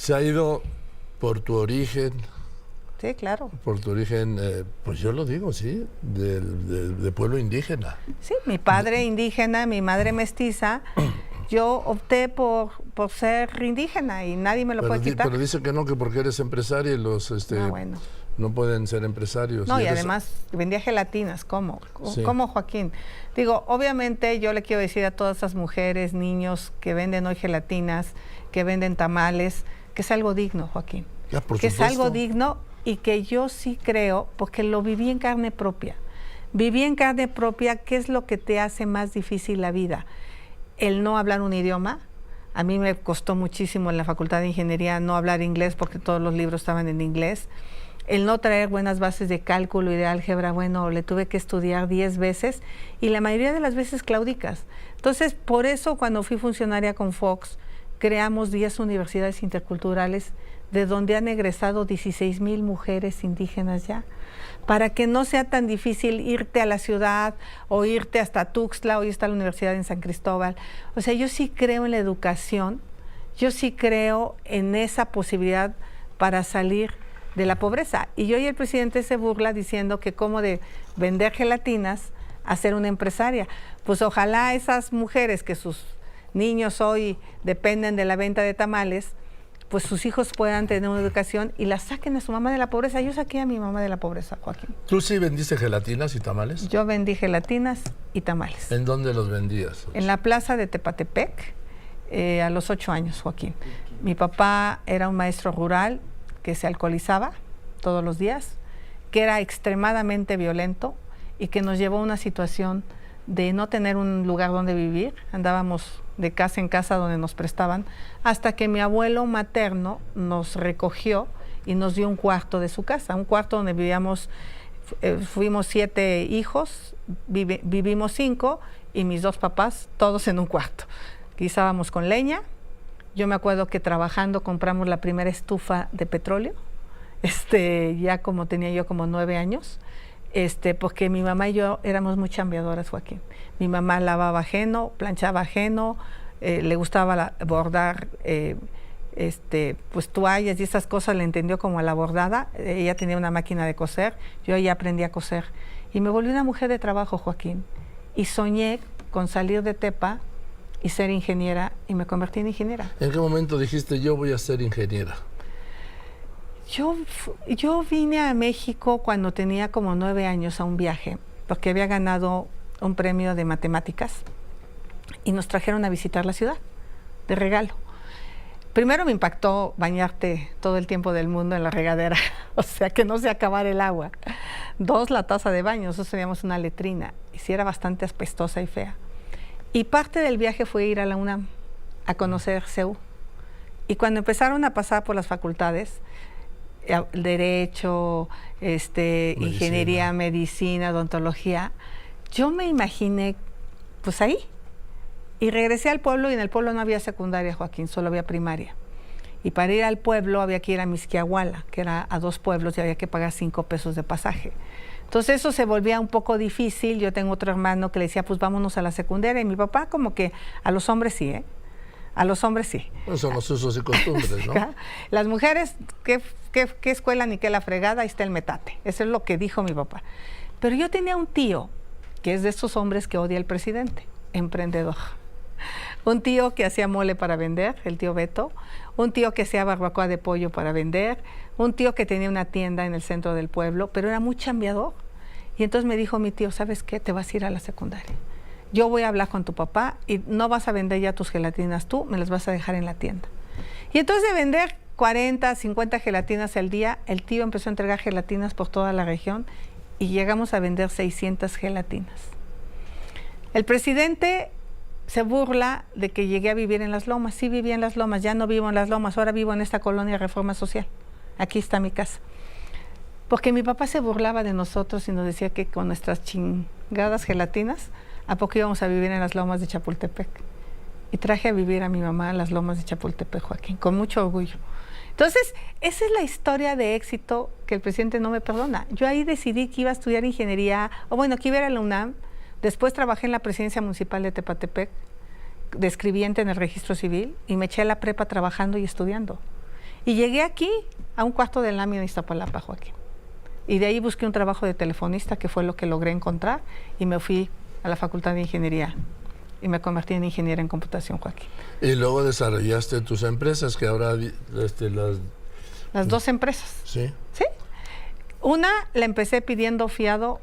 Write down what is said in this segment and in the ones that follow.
Se ha ido por tu origen. Sí, claro. Por tu origen, pues yo lo digo, sí, de pueblo indígena. Sí, mi padre indígena, mi madre mestiza. Yo opté por ser indígena y nadie me lo puede quitar. Pero dice que no, que porque eres empresaria y los bueno. no pueden ser empresarios. No, y además vendía gelatinas. ¿Cómo? Sí. ¿Cómo, Joaquín? Digo, obviamente yo le quiero decir a todas esas mujeres, niños que venden hoy gelatinas, que venden tamales, que es algo digno, Joaquín. Ya, por que supuesto. Es algo digno y que yo sí creo, porque lo viví en carne propia. Viví en carne propia qué es lo que te hace más difícil la vida. El no hablar un idioma. A mí me costó muchísimo en la Facultad de Ingeniería no hablar inglés porque todos los libros estaban en inglés. El no traer buenas bases de cálculo y de álgebra, bueno, le tuve que estudiar 10 veces y la mayoría de las veces claudicas. Entonces, por eso cuando fui funcionaria con Fox, creamos 10 universidades interculturales de donde han egresado 16,000 mujeres indígenas ya, para que no sea tan difícil irte a la ciudad o irte hasta Tuxtla. Hoy está la universidad en San Cristóbal. O sea, yo sí creo en la educación, yo sí creo en esa posibilidad para salir de la pobreza. Y hoy el presidente se burla diciendo que como de vender gelatinas a ser una empresaria. Pues ojalá esas mujeres que sus niños hoy dependen de la venta de tamales, pues sus hijos puedan tener una educación y la saquen a su mamá de la pobreza. Yo saqué a mi mamá de la pobreza, Joaquín. ¿Tú sí vendiste gelatinas y tamales? Yo vendí gelatinas y tamales. ¿En dónde los vendías? En la plaza de Tepatepec, a los 8 años, Joaquín. Mi papá era un maestro rural que se alcoholizaba todos los días, que era extremadamente violento y que nos llevó a una situación de no tener un lugar donde vivir. Andábamos de casa en casa donde nos prestaban, hasta que mi abuelo materno nos recogió y nos dio un cuarto de su casa, un cuarto donde vivíamos, fuimos 7 hijos, vivimos 5 y mis 2 papás, todos en un cuarto. Guisábamos con leña. Yo me acuerdo que trabajando compramos la primera estufa de petróleo, ya como tenía yo como 9 años, porque mi mamá y yo éramos muy chambeadoras, Joaquín. Mi mamá lavaba ajeno, planchaba ajeno, le gustaba bordar, pues toallas y esas cosas, le entendió como a la bordada. Ella tenía una máquina de coser, yo ya aprendí a coser. Y me volví una mujer de trabajo, Joaquín. Y soñé con salir de Tepa y ser ingeniera, y me convertí en ingeniera. ¿En qué momento dijiste, yo voy a ser ingeniera? Yo vine a México cuando tenía como 9 años a un viaje, porque había ganado un premio de matemáticas y nos trajeron a visitar la ciudad de regalo. Primero me impactó bañarte todo el tiempo del mundo en la regadera, o sea, que no se acabara el agua. 2, la taza de baño, nosotros teníamos una letrina y sí era bastante apestosa y fea. Y parte del viaje fue ir a la UNAM a conocer CEU. Y cuando empezaron a pasar por las facultades, Derecho, Ingeniería, Medicina, Odontología, yo me imaginé pues ahí. Y regresé al pueblo y en el pueblo no había secundaria, Joaquín, solo había primaria. Y para ir al pueblo había que ir a Mixquiahuala, que era a 2 pueblos y había que pagar 5 pesos de pasaje. Entonces eso se volvía un poco difícil. Yo tengo otro hermano que le decía, pues vámonos a la secundaria. Y mi papá como que a los hombres sí, A los hombres sí. Pues son los usos y costumbres, ¿no? Las mujeres, ¿qué escuela ni qué la fregada? Ahí está el metate. Eso es lo que dijo mi papá. Pero yo tenía un tío, que es de estos hombres que odia al presidente, emprendedor. Un tío que hacía mole para vender, el tío Beto. Un tío que hacía barbacoa de pollo para vender. Un tío que tenía una tienda en el centro del pueblo, pero era muy chambeador. Y entonces me dijo mi tío, ¿sabes qué? Te vas a ir a la secundaria. Yo voy a hablar con tu papá y no vas a vender ya tus gelatinas tú, me las vas a dejar en la tienda. Y entonces de vender 40, 50 gelatinas al día, el tío empezó a entregar gelatinas por toda la región y llegamos a vender 600 gelatinas. El presidente se burla de que llegué a vivir en Las Lomas. Sí vivía en Las Lomas, ya no vivo en Las Lomas, ahora vivo en esta colonia Reforma Social. Aquí está mi casa. Porque mi papá se burlaba de nosotros y nos decía que con nuestras chingadas gelatinas, ¿a poco íbamos a vivir en las Lomas de Chapultepec? Y traje a vivir a mi mamá en las Lomas de Chapultepec, Joaquín, con mucho orgullo. Entonces, esa es la historia de éxito que el presidente no me perdona. Yo ahí decidí que iba a estudiar ingeniería, o bueno, que iba a ir a la UNAM. Después trabajé en la presidencia municipal de Tepatepec, de escribiente en el registro civil, y me eché a la prepa trabajando y estudiando. Y llegué aquí, a un cuarto del lámina de Iztapalapa, Joaquín. Y de ahí busqué un trabajo de telefonista, que fue lo que logré encontrar, y me fui a la Facultad de Ingeniería. Y me convertí en ingeniera en computación, Joaquín. Y luego desarrollaste tus empresas, que ahora Las 2 empresas. Sí. ¿Sí? Una la empecé pidiendo fiado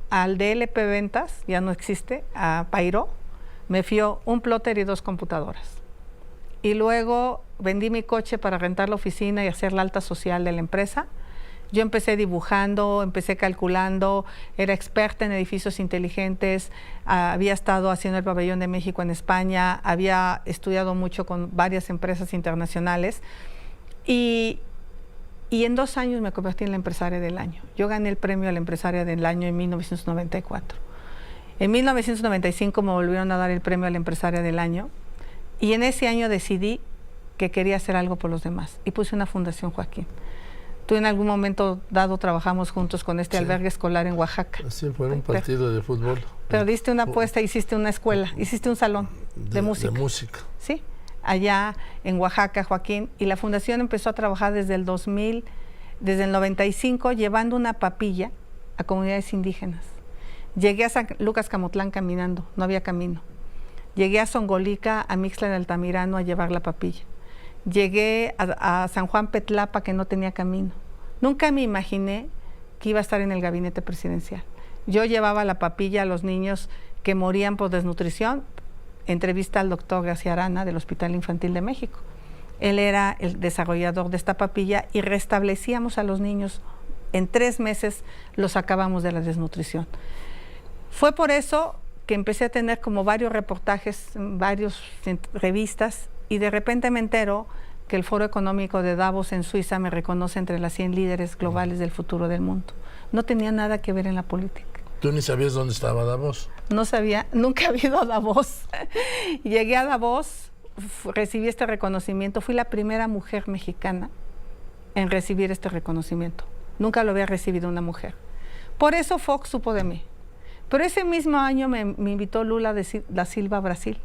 al DLP Ventas, ya no existe, a Pairo. Me fió un plotter y 2 computadoras. Y luego vendí mi coche para rentar la oficina y hacer la alta social de la empresa. Yo empecé dibujando, empecé calculando, era experta en edificios inteligentes, había estado haciendo el pabellón de México en España, había estudiado mucho con varias empresas internacionales y en 2 años me convertí en la empresaria del año. Yo gané el premio a la empresaria del año en 1994. En 1995 me volvieron a dar el premio a la empresaria del año y en ese año decidí que quería hacer algo por los demás y puse una fundación, Joaquín. Tú en algún momento dado trabajamos juntos con este albergue escolar en Oaxaca. Sí, fue un partido de fútbol. Pero diste una apuesta, hiciste una escuela, hiciste un salón de música. De música. Sí, allá en Oaxaca, Joaquín. Y la fundación empezó a trabajar desde el 2000, desde el 95, llevando una papilla a comunidades indígenas. Llegué a San Lucas Camotlán caminando, no había camino. Llegué a Zongolica, a Mixtla de Altamirano a llevar la papilla. Llegué a San Juan Petlapa, que no tenía camino. Nunca me imaginé que iba a estar en el gabinete presidencial. Yo llevaba la papilla a los niños que morían por desnutrición. Entrevista al doctor García Arana del Hospital Infantil de México. Él era el desarrollador de esta papilla y restablecíamos a los niños. En 3 meses los sacábamos de la desnutrición. Fue por eso que empecé a tener como varios reportajes en varias revistas y de repente me entero que el Foro Económico de Davos en Suiza me reconoce entre las 100 líderes globales del futuro del mundo. No tenía nada que ver en la política. ¿Tú ni sabías dónde estaba Davos? No sabía, nunca había ido a Davos. Llegué a Davos, recibí este reconocimiento, fui la primera mujer mexicana en recibir este reconocimiento. Nunca lo había recibido una mujer. Por eso Fox supo de mí. Pero ese mismo año me invitó Lula da Silva a Brasil,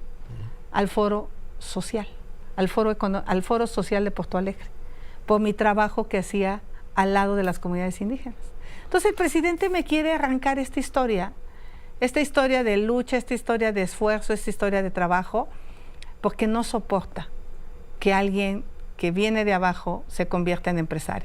al Foro Social, al Foro Social de Porto Alegre, por mi trabajo que hacía al lado de las comunidades indígenas. Entonces el presidente me quiere arrancar esta historia de lucha, esta historia de esfuerzo, esta historia de trabajo, porque no soporta que alguien que viene de abajo se convierta en empresario.